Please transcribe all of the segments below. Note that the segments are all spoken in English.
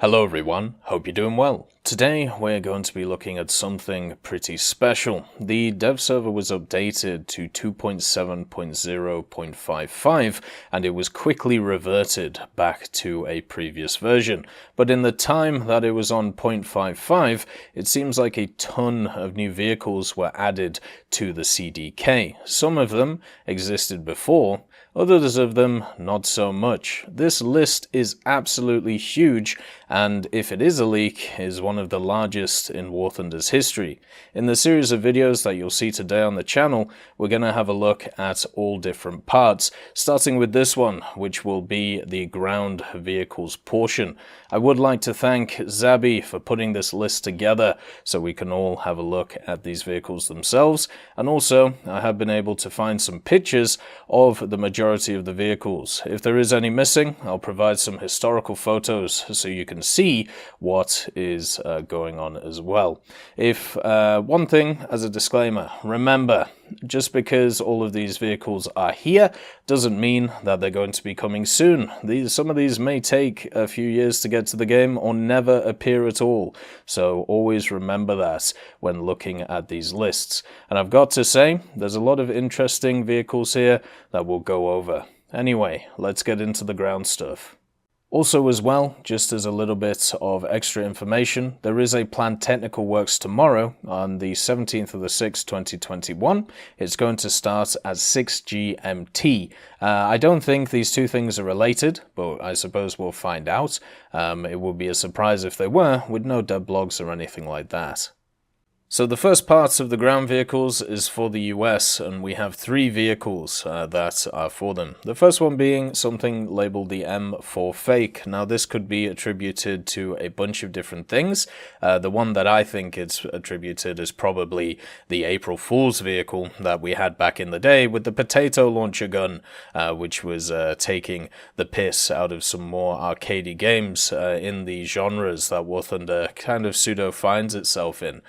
Hello everyone, hope you're doing well. Today we're going to be looking at something pretty special. The dev server was updated to 2.7.0.55 and it was quickly reverted back to a previous version. But in the time that it was on 0.55, it seems like a ton of new vehicles were added to the CDK. Some of them existed before, others of them not so much. This list is absolutely huge, and if it is a leak, is one of the largest in War Thunder's history. In the series of videos that you'll see today on the channel, we're going to have a look at all different parts, starting with this one, which will be the ground vehicles portion. I would like to thank Zabi for putting this list together so we can all have a look at these vehicles themselves, and also I have been able to find some pictures of the majority of the vehicles. If there is any missing, I'll provide some historical photos so you can see what is going on as well. If one thing as a disclaimer, remember, just because all of these vehicles are here doesn't mean that they're going to be coming soon. Some of these may take a few years to get to the game or never appear at all. So always remember that when looking at these lists. And I've got to say, there's a lot of interesting vehicles here that we'll go over. Anyway, let's get into the ground stuff. Also as well, just as a little bit of extra information, there is a planned technical works tomorrow on the 17th of the 6th, 2021. It's going to start at 6 GMT. I don't think these two things are related, but I suppose we'll find out. It would be a surprise if they were, with no dev blogs or anything like that. So the first part of the ground vehicles is for the US, and we have three vehicles that are for them. The first one being something labeled the M4 Fake. Now this could be attributed to a bunch of different things. The one that I think it's attributed is probably the April Fool's vehicle that we had back in the day with the potato launcher gun, which was taking the piss out of some more arcadey games in the genres that War Thunder kind of pseudo finds itself in.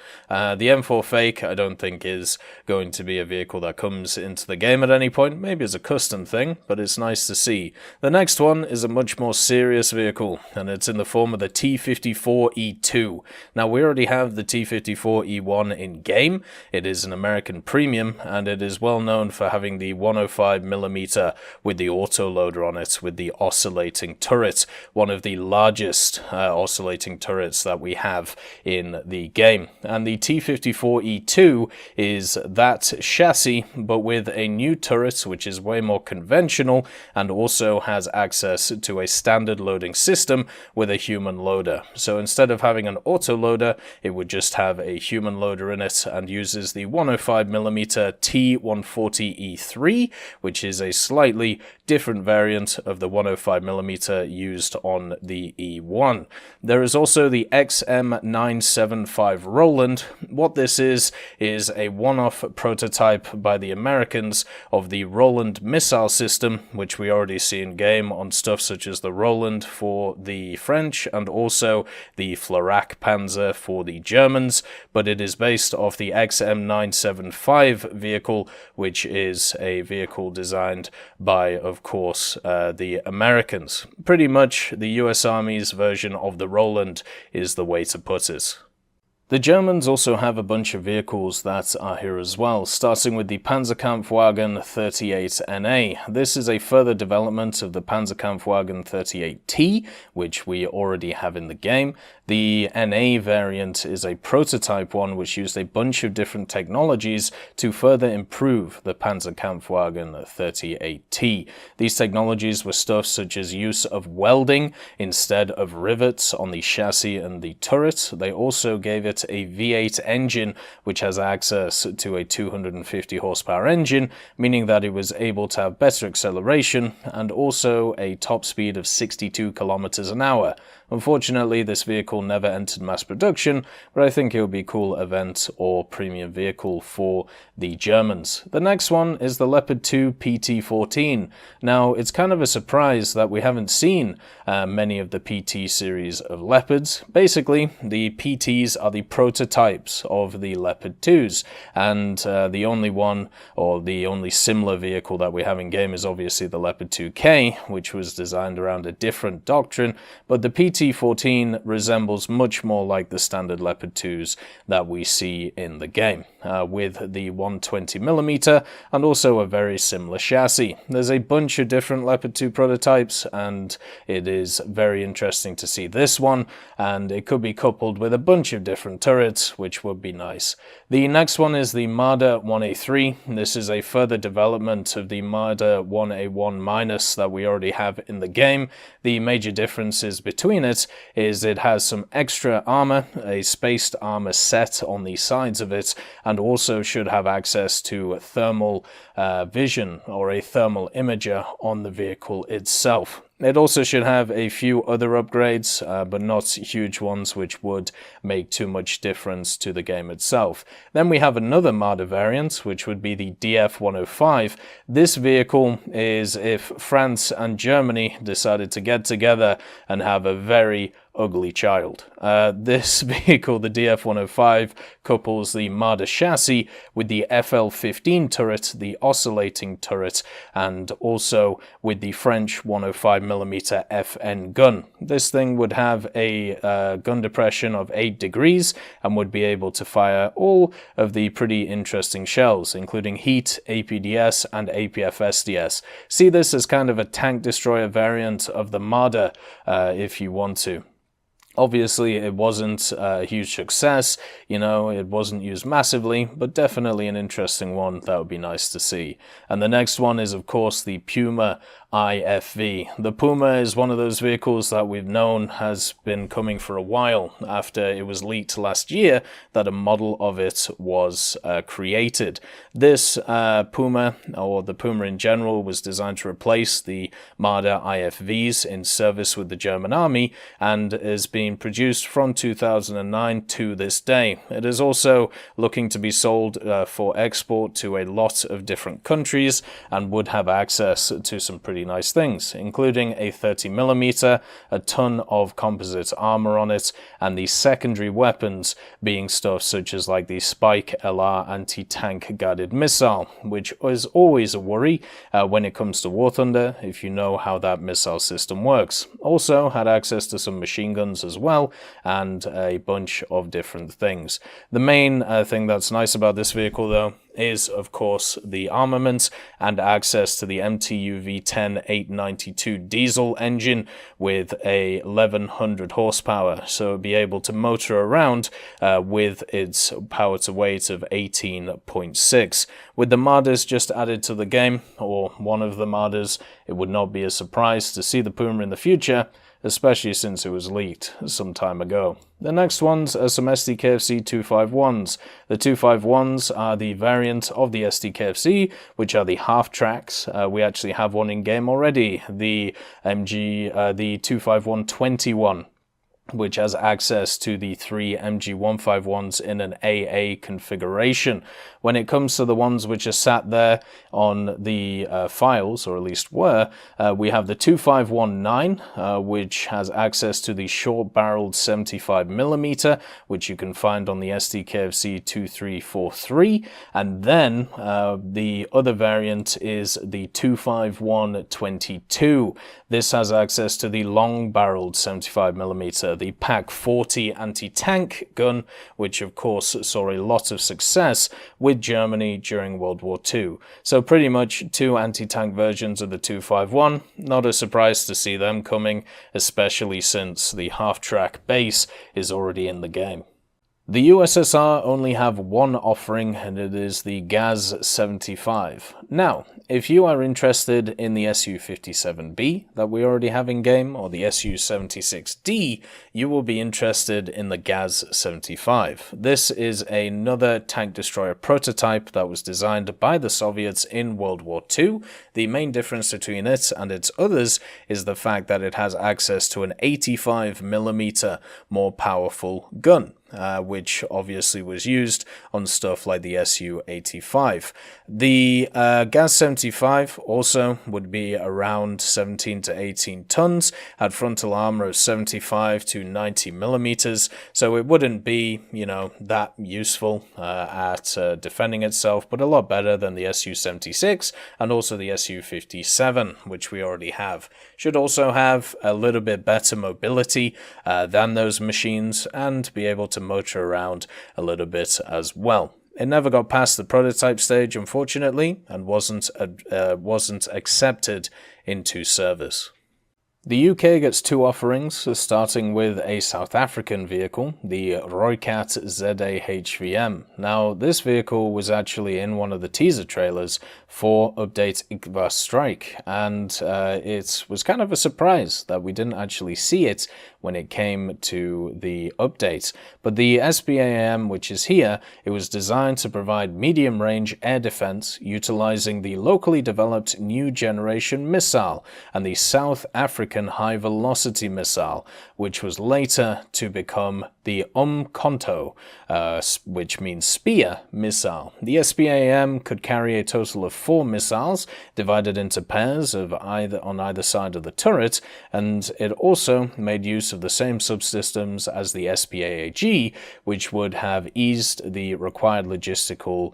The M4 Fake I don't think is going to be a vehicle that comes into the game at any point, maybe as a custom thing, but it's nice to see. The next one is a much more serious vehicle, and it's in the form of the T54E2. Now we already have the T54E1 in game. It is an American premium, and it is well known for having the 105mm with the autoloader on it, with the oscillating turret, one of the largest oscillating turrets that we have in the game. And the T54E2 is that chassis, but with a new turret which is way more conventional and also has access to a standard loading system with a human loader. So instead of having an autoloader, it would just have a human loader in it and uses the 105mm T140E3, which is a slightly different variant of the 105mm used on the E1. There is also the XM975 Roland. What this is a one-off prototype by the Americans of the Roland missile system, which we already see in game on stuff such as the Roland for the French and also the Flak Panzer for the Germans, but it is based off the XM975 vehicle, which is a vehicle designed by, of course, the Americans. Pretty much the US Army's version of the Roland is the way to put it. The Germans also have a bunch of vehicles that are here as well, starting with the Panzerkampfwagen 38NA. This is a further development of the Panzerkampfwagen 38T, which we already have in the game. The NA variant is a prototype one which used a bunch of different technologies to further improve the Panzerkampfwagen 38T. These technologies were stuff such as use of welding instead of rivets on the chassis and the turret. They also gave it a V8 engine which has access to a 250 horsepower engine, meaning that it was able to have better acceleration and also a top speed of 62 kilometers an hour. Unfortunately, this vehicle never entered mass production, but I think it would be a cool event or premium vehicle for the Germans. The next one is the Leopard 2 PT-14. Now, it's kind of a surprise that we haven't seen many of the PT series of Leopards. Basically, the PTs are the prototypes of the Leopard 2s, and the only one, or the only similar vehicle that we have in game is obviously the Leopard 2K, which was designed around a different doctrine, but the PT-14 resembles much more like the standard Leopard 2s that we see in the game, with the 120mm and also a very similar chassis. There's a bunch of different Leopard 2 prototypes, and it is very interesting to see this one, and it could be coupled with a bunch of different turrets, which would be nice. The next one is the Marder 1A3. This is a further development of the Marder 1A1- that we already have in the game. The major differences between it is it has some extra armor, a spaced armor set on the sides of it, and also should have access to thermal vision, or a thermal imager on the vehicle itself. It also should have a few other upgrades, but not huge ones, which would make too much difference to the game itself. Then we have another Marder variant, which would be the DF-105. This vehicle is if France and Germany decided to get together and have a very ugly child. This vehicle, the DF-105, couples the Marder chassis with the FL-15 turret, the oscillating turret, and also with the French 105mm FN gun. This thing would have a gun depression of 8 degrees and would be able to fire all of the pretty interesting shells, including heat, APDS, and APF-SDS. See this as kind of a tank destroyer variant of the Marder, if you want to. Obviously, it wasn't a huge success, it wasn't used massively, but definitely an interesting one that would be nice to see. And the next one is, of course, the Puma IFV. The Puma is one of those vehicles that we've known has been coming for a while after it was leaked last year that a model of it was created. This Puma, or the Puma in general, was designed to replace the Marder IFVs in service with the German army and is being produced from 2009 to this day. It is also looking to be sold for export to a lot of different countries and would have access to some pretty nice things, including a 30mm, a ton of composite armor on it, and the secondary weapons being stuff such as like the Spike LR anti-tank guided missile, which is always a worry when it comes to War Thunder, if you know how that missile system works. Also had access to some machine guns as well, and a bunch of different things. The main thing that's nice about this vehicle, though, is of course the armament and access to the MTU V10 892 diesel engine with a 1100 horsepower, so be able to motor around with its power to weight of 18.6. With the Marders just added to the game, or one of the Marders, it would not be a surprise to see the Puma in the future, especially since it was leaked some time ago. The next ones are some SDKFC 251s. The 251s are the variant of the SDKFC, which are the half tracks. We actually have one in game already, the the 25121. Which has access to the 3 MG151s in an AA configuration. When it comes to the ones which are sat there on the files, or at least were, we have the 2519, which has access to the short-barreled 75mm, which you can find on the SDKFC 2343, and then the other variant is the 25122. This has access to the long-barreled 75mm, the PaK 40 anti-tank gun, which of course saw a lot of success with Germany during World War II. So pretty much 2 anti-tank versions of the 251. Not a surprise to see them coming, especially since the half-track base is already in the game. The USSR only have one offering, and it is the GAZ-75. Now, if you are interested in the Su-57B that we already have in game, or the Su-76D, you will be interested in the GAZ-75. This is another tank destroyer prototype that was designed by the Soviets in World War II. The main difference between it and its others is the fact that it has access to an 85mm more powerful gun. which obviously was used on stuff like the Su-85. The GAZ-75 also would be around 17 to 18 tons, had frontal armor of 75 to 90 millimeters, so it wouldn't be, that useful at defending itself, but a lot better than the Su-76 and also the Su-57, which we already have. Should also have a little bit better mobility than those machines and be able to motor around a little bit as well. It never got past the prototype stage, unfortunately, and wasn't accepted into service. The UK gets two offerings, starting with a South African vehicle, the Rooikat ZA HVM. Now, this vehicle was actually in one of the teaser trailers for Update Igba Strike, and it was kind of a surprise that we didn't actually see it when it came to the update. But the SBAM, which is here, it was designed to provide medium-range air defense utilizing the locally developed new generation missile and the South African high-velocity missile, which was later to become the Umkhonto, which means spear missile. The SBAM could carry a total of 4 missiles divided into pairs on either side of the turret, and it also made use of the same subsystems as the SPAAG, which would have eased the required logistical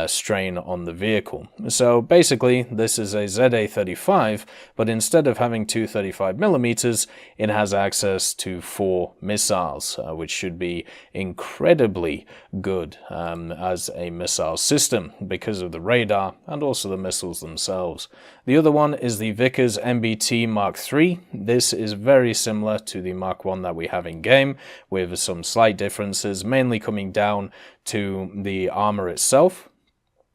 strain on the vehicle. So basically, this is a ZA-35, but instead of having two 35mm, it has access to 4 missiles, which should be incredibly good as a missile system because of the radar and also the missiles themselves. The other one is the Vickers MBT Mark III. This is very similar to the Mark I that we have in game, with some slight differences, mainly coming down to the armor itself.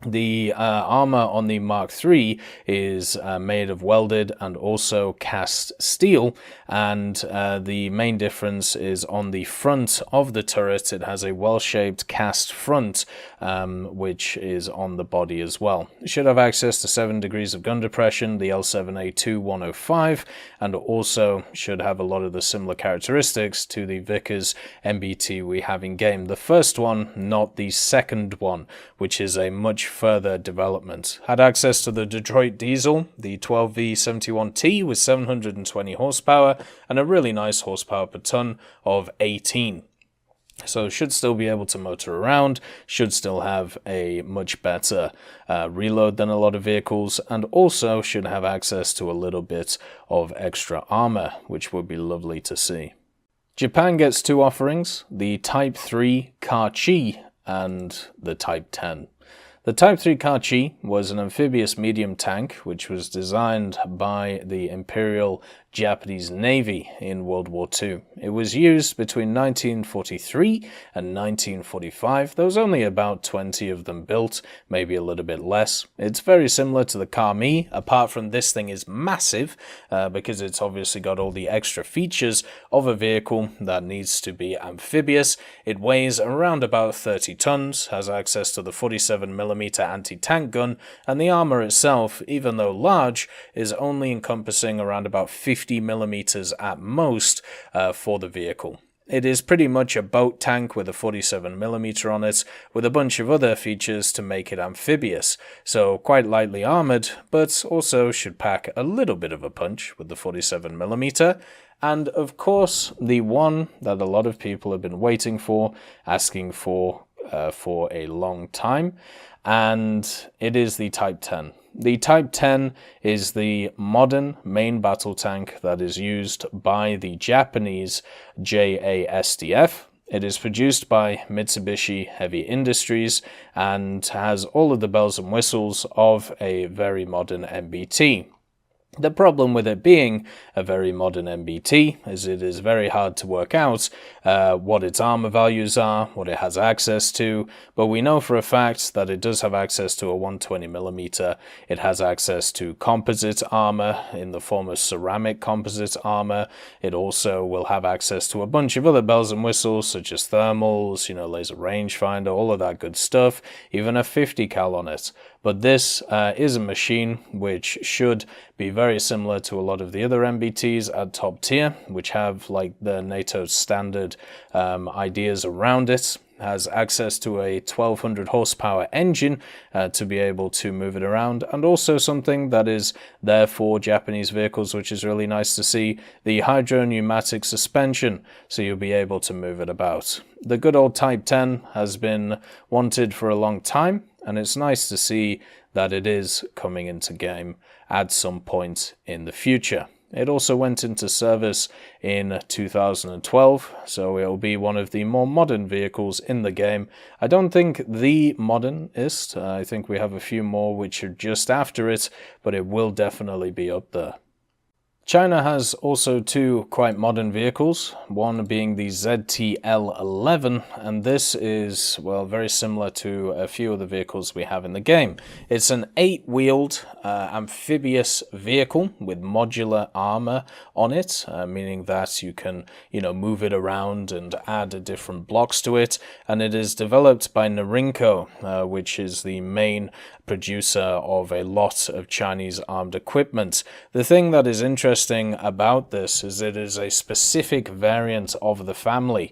The armor on the Mark III is made of welded and also cast steel, and the main difference is on the front of the turret. It has a well-shaped cast front, which is on the body as well. It should have access to 7 degrees of gun depression, the L7A2 105, and also should have a lot of the similar characteristics to the Vickers MBT we have in game. The first one, not the second one, which is a much further development. Had access to the Detroit diesel, the 12V71T with 720 horsepower and a really nice horsepower per ton of 18. So should still be able to motor around, should still have a much better reload than a lot of vehicles, and also should have access to a little bit of extra armor, which would be lovely to see. Japan gets two offerings, the Type 3 Kachi and the Type 10. The Type 3 Kachi was an amphibious medium tank which was designed by the Imperial Japanese Navy in World War II. It was used between 1943 and 1945. There was only about 20 of them built, maybe a little bit less. It's very similar to the Kami, apart from this thing is massive because it's obviously got all the extra features of a vehicle that needs to be amphibious. It weighs around about 30 tons, has access to the 47mm anti-tank gun, and the armor itself, even though large, is only encompassing around about 50mm at most for the vehicle. It is pretty much a boat tank with a 47mm on it, with a bunch of other features to make it amphibious, so quite lightly armored, but also should pack a little bit of a punch with the 47mm. And of course, the one that a lot of people have been waiting for, asking for a long time, and it is the Type 10. The Type 10 is the modern main battle tank that is used by the Japanese JASDF. It is produced by Mitsubishi Heavy Industries and has all of the bells and whistles of a very modern MBT. The problem with it being a very modern MBT is it is very hard to work out what its armor values are, what it has access to, but we know for a fact that it does have access to a 120mm. It has access to composite armor in the form of ceramic composite armor. It also will have access to a bunch of other bells and whistles such as thermals, laser rangefinder, all of that good stuff, even a 50 cal on it. But this is a machine which should be very similar to a lot of the other MBTs at top tier, which have like the NATO standard ideas around it. Has access to a 1200 horsepower engine to be able to move it around, and also something that is there for Japanese vehicles, which is really nice to see, the hydro pneumatic suspension, so you'll be able to move it about. The good old Type 10 has been wanted for a long time, and it's nice to see that it is coming into game at some point in the future. It also went into service in 2012, so it will be one of the more modern vehicles in the game. I don't think the modernist, I think we have a few more which are just after it, but it will definitely be up there. China has also two quite modern vehicles, one being the ZTL11, and this is, well, very similar to a few of the vehicles we have in the game. It's an 8-wheeled amphibious vehicle with modular armor on it, meaning that you can, move it around and add different blocks to it, and it is developed by Norinco, which is the main producer of a lot of Chinese armed equipment. The thing that is interesting about this is it is a specific variant of the family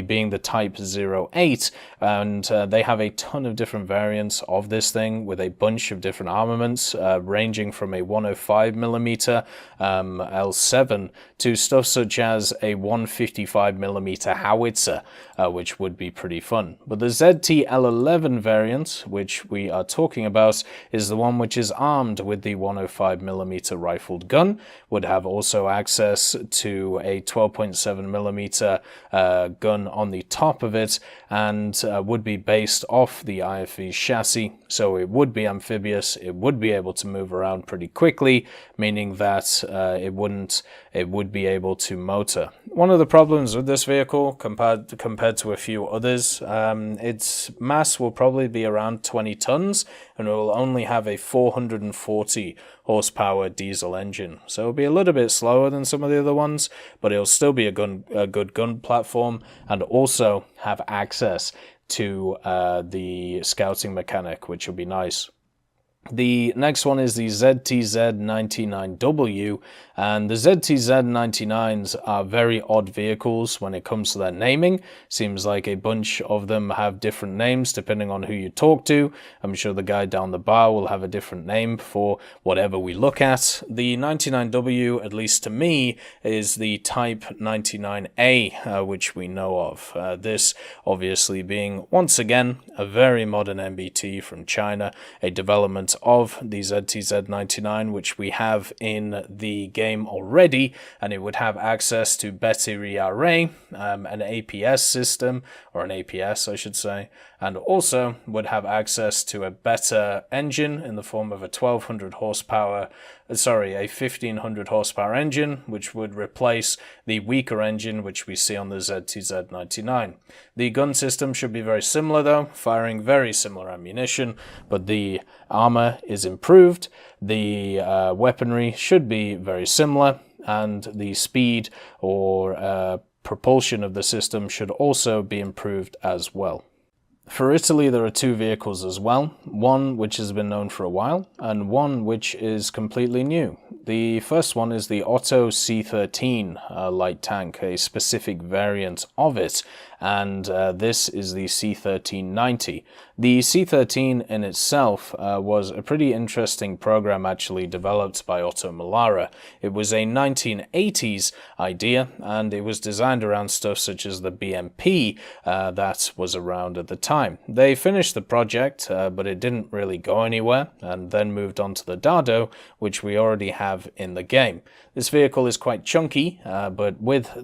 being the Type 08, and they have a ton of different variants of this thing with a bunch of different armaments, ranging from a 105mm L7 to stuff such as a 155mm howitzer, which would be pretty fun. But the ZTL11 variant, which we are talking about, is the one which is armed with the 105mm rifled gun, would have also access to a 12.7mm gun on the top of it, and would be based off the IFV chassis, so it would be amphibious, it would be able to move around pretty quickly, meaning that it would be able to motor. One of the problems with this vehicle compared to a few others, its mass will probably be around 20 tons, and it will only have a 440 horsepower diesel engine. So it'll be a little bit slower than some of the other ones, but it'll still be a good gun platform, and also have access to the scouting mechanic, which will be nice. The next one is the ZTZ99W, and the ZTZ99s are very odd vehicles when it comes to their naming. Seems like a bunch of them have different names depending on who you talk to. I'm sure the guy down the bar will have a different name for whatever we look at. The 99W, at least to me, is the Type 99A, which we know of. This obviously being, once again, a very modern MBT from China, a development of the ZTZ99, which we have in the game already, and it would have access to battery array, an APS system, or an APS I should say, and also would have access to a better engine in the form of a 1500 horsepower engine, which would replace the weaker engine which we see on the ZTZ99. The gun system should be very similar though, firing very similar ammunition, but the armor is improved, the weaponry should be very similar, and the speed or propulsion of the system should also be improved as well. For Italy, there are two vehicles as well, one which has been known for a while, and one which is completely new. The first one is the Otto C13 light tank, a specific variant of it, and this is the C1390. The C13 in itself was a pretty interesting program actually developed by Otto Melara. It was a 1980s idea, and it was designed around stuff such as the BMP that was around at the time. They finished the project, but it didn't really go anywhere, and then moved on to the Dardo, which we already have in the game. This vehicle is quite chunky, but with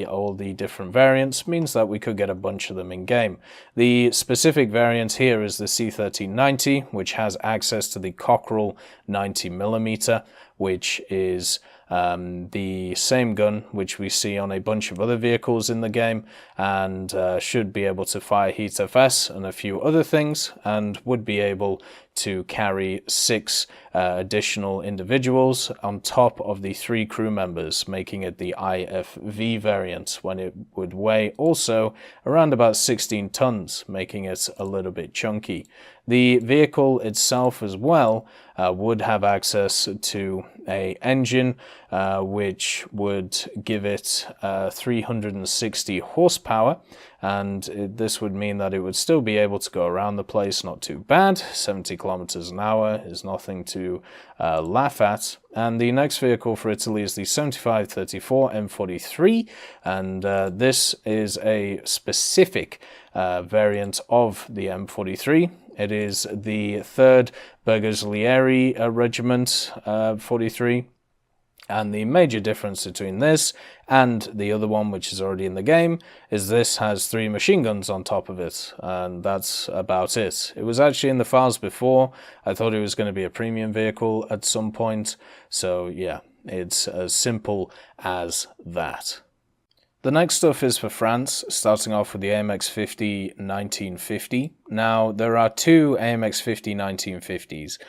all the different variants means that we could get a bunch of them in game. The specific variant here is the C1390, which has access to the Cockerel 90mm, which is the same gun which we see on a bunch of other vehicles in the game, and should be able to fire heat FS and a few other things, and would be able to carry 6 additional individuals on top of the 3 crew members, making it the IFV variant, when it would weigh also around about 16 tons, making it a little bit chunky. The vehicle itself as well would have access to an engine which would give it 360 horsepower, and this would mean that it would still be able to go around the place not too bad. 70 kilometers an hour is nothing to laugh at. And the next vehicle for Italy is the 7534 M43, and this is a specific variant of the M43. It is the 3rd Bersaglieri Regiment 43. And the major difference between this and the other one, which is already in the game, is this has 3 machine guns on top of it, and that's about it. It was actually in the files before. I thought it was going to be a premium vehicle at some point, so yeah, it's as simple as that. The next stuff is for France, starting off with the AMX-50 1950. Now, there are 2 AMX-50 1950s.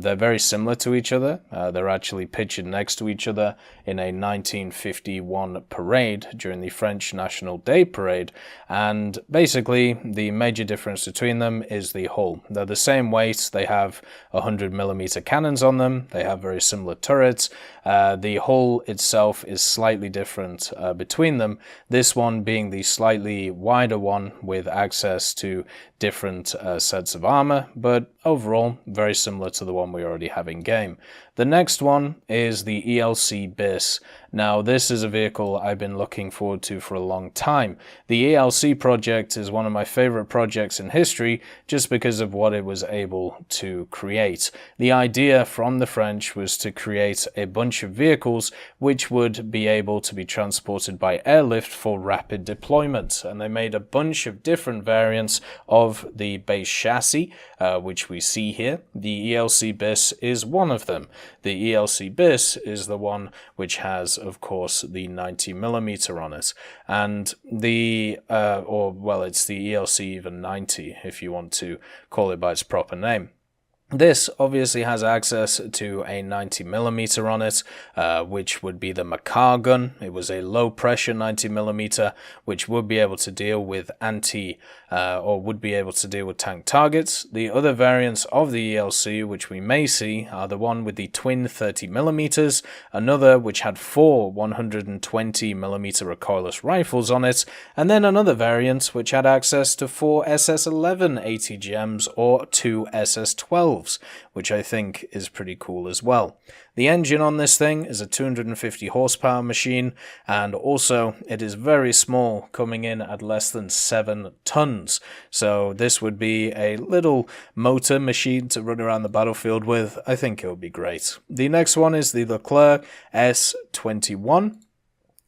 They're very similar to each other. They're actually pictured next to each other in a 1951 parade during the French National Day Parade. And basically, the major difference between them is the hull. They're the same weight. They have 100mm cannons on them. They have very similar turrets. The hull itself is slightly different between them, this one being the slightly wider one with access to different sets of armor, but overall very similar to the one we already have in game. The next one is the ELC BIS. Now, this is a vehicle I've been looking forward to for a long time. The ELC project is one of my favorite projects in history just because of what it was able to create. The idea from the French was to create a bunch of vehicles which would be able to be transported by airlift for rapid deployment, and they made a bunch of different variants of the base chassis, which we see here. The ELC BIS is one of them. The ELC BIS is the one which has, of course, the 90mm on it, and the it's the ELC even 90 if you want to call it by its proper name. This obviously has access to a 90mm on it, which would be the Makar gun. It was a low pressure 90mm, which would be able to deal with would be able to deal with tank targets. The other variants of the ELC which we may see are the one with the twin 30mm, another which had 4 120mm recoilless rifles on it, and then another variant which had access to 4 SS11 ATGMs or 2 SS12. Which I think is pretty cool as well. The engine on this thing is a 250 horsepower machine, and also it is very small, coming in at less than 7 tons. So this would be a little motor machine to run around the battlefield with. I think it would be great. The next one is the Leclerc S21.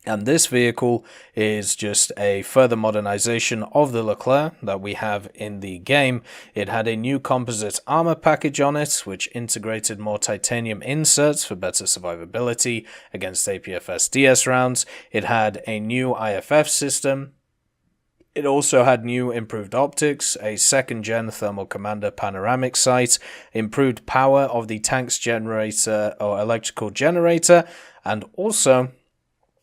And this vehicle is just a further modernization of the Leclerc that we have in the game. It had a new composite armor package on it, which integrated more titanium inserts for better survivability against APFS DS rounds. It had a new IFF system. It also had new improved optics, a second-gen thermal commander panoramic sight, improved power of the tank's generator or electrical generator, and also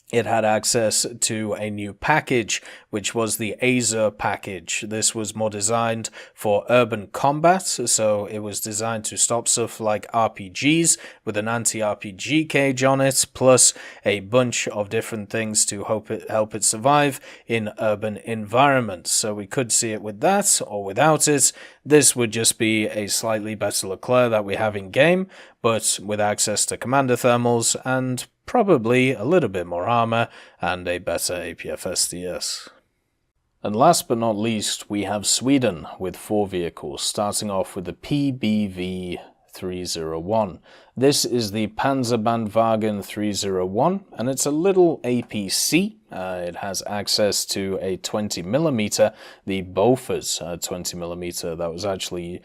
it had access to a new package, which was the Azer package. This was more designed for urban combat, so it was designed to stop stuff like RPGs with an anti-RPG cage on it, plus a bunch of different things to help it survive in urban environments. So we could see it with that or without it. This would just be a slightly better Leclerc that we have in game, but with access to commander thermals and probably a little bit more armor and a better APFSDS. And last but not least, we have Sweden with 4 vehicles, starting off with the PBV 301. This is the Panzerbandwagen 301, and it's a little APC. It has access to a 20mm, the Bofors 20mm. That was actually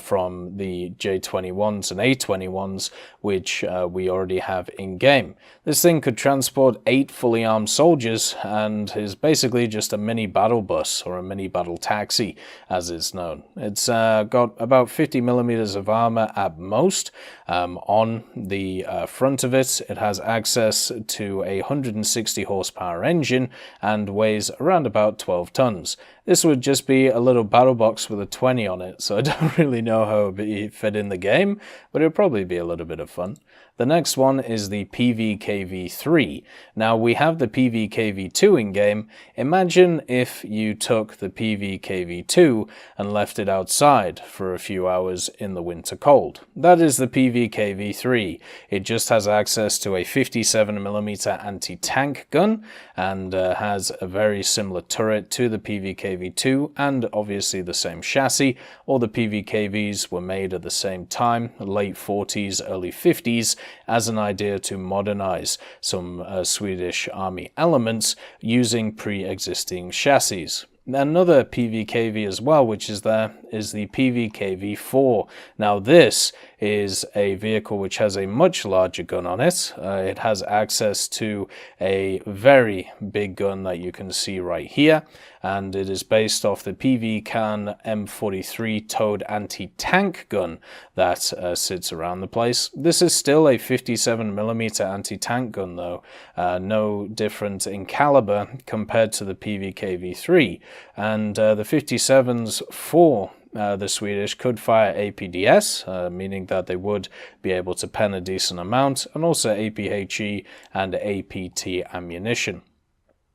from the J21s and A21s, which we already have in-game. This thing could transport 8 fully armed soldiers and is basically just a mini battle bus, or a mini battle taxi as it's known. It's got about 50mm of armor at most. On the front of it, it has access to a 160 horsepower engine and weighs around about 12 tons. This would just be a little battle box with a 20 on it, so I don't really know how it would fit in the game, but it'll probably be a little bit of fun. The next one is the PVKV-3. Now, we have the PVKV-2 in-game. Imagine if you took the PVKV-2 and left it outside for a few hours in the winter cold. That is the PVKV-3. It just has access to a 57mm anti-tank gun and has a very similar turret to the PVKV-2 and obviously the same chassis. All the PVKVs were made at the same time, late 40s, early 50s, as an idea to modernize some Swedish army elements using pre-existing chassis. Another PVKV as well, which is there, is the PVKV-4. Now this is a vehicle which has a much larger gun on it. It has access to a very big gun that you can see right here, and it is based off the PV-Can M43 towed anti-tank gun that sits around the place. This is still a 57mm anti-tank gun though, no different in caliber compared to the PVKV-3, and the 57s for the Swedish could fire APDS, meaning that they would be able to pen a decent amount, and also APHE and APT ammunition.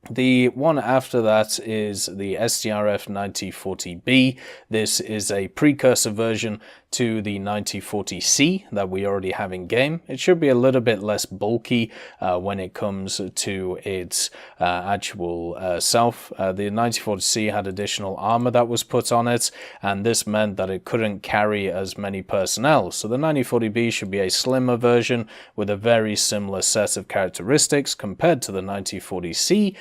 The one after that is the STRF 9040B. This is a precursor version to the 9040C that we already have in game. It should be a little bit less bulky when it comes to its actual self. The 9040C had additional armor that was put on it, and this meant that it couldn't carry as many personnel. So the 9040B should be a slimmer version with a very similar set of characteristics compared to the 9040C,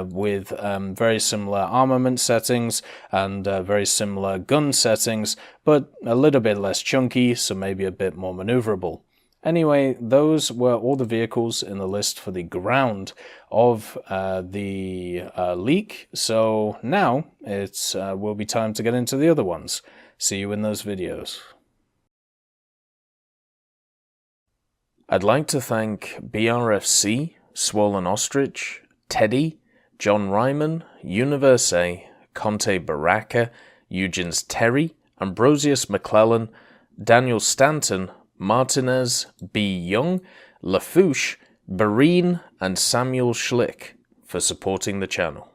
with very similar armament settings and very similar gun settings, but a little bit less chunky, so maybe a bit more maneuverable. Anyway, those were all the vehicles in the list for the ground of the leak, so now it will be time to get into the other ones. See you in those videos. I'd like to thank BRFC, Swollen Ostrich, Teddy, John Ryman, Universe A, Conte Baraka, Eugens Terry, Ambrosius McClellan, Daniel Stanton, Martinez, B. Young, Lafouche, Barine, and Samuel Schlick for supporting the channel.